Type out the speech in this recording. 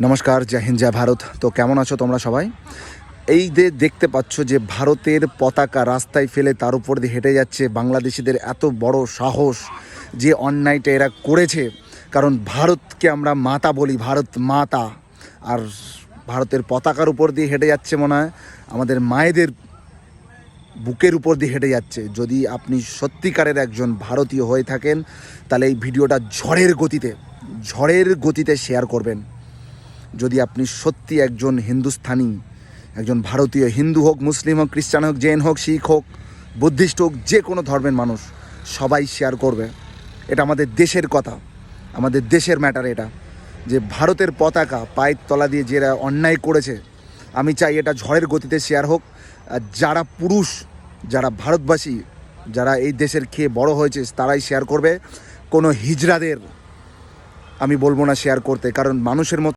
নমস্কার, জয় হিন্দ, জয় ভারত। তো কেমন আছো তোমরা সবাই? এই যে দেখতে পাচ্ছ যে ভারতের পতাকা রাস্তায় ফেলে তার উপর দিয়ে হেঁটে যাচ্ছে, বাংলাদেশিদের এত বড় সাহস যে অন্যায়টা এরা করেছে। কারণ ভারতকে আমরা মাতা বলি, ভারত মাতা, আর ভারতের পতাকার উপর দিয়ে হেঁটে যাচ্ছে, মনে হয় আমাদের মায়েদের বুকের উপর দিয়ে হেঁটে যাচ্ছে। যদি আপনি সত্যিকারের একজন ভারতীয় হয়ে থাকেন তাহলে এই ভিডিওটা ঝড়ের গতিতে শেয়ার করবেন। যদি আপনি সত্যি একজন হিন্দুস্থানি, একজন ভারতীয়, হিন্দু হোক, মুসলিম হোক, খ্রিস্টান হোক, জৈন হোক, শিখ হোক, বুদ্ধিস্ট হোক, যে কোনো ধর্মের মানুষ, সবাই শেয়ার করবে। এটা আমাদের দেশের কথা, আমাদের দেশের ম্যাটার এটা। যে ভারতের পতাকা পায়ের তলা দিয়ে যারা অন্যায় করেছে, আমি চাই এটা ঝড়ের গতিতে শেয়ার হোক। আর যারা পুরুষ, যারা ভারতবাসী, যারা এই দেশের খেয়ে বড় হয়েছে, তারাই শেয়ার করবে। কোনো হিজড়াদের আমি বলবো না শেয়ার করতে, কারণ মানুষের মতো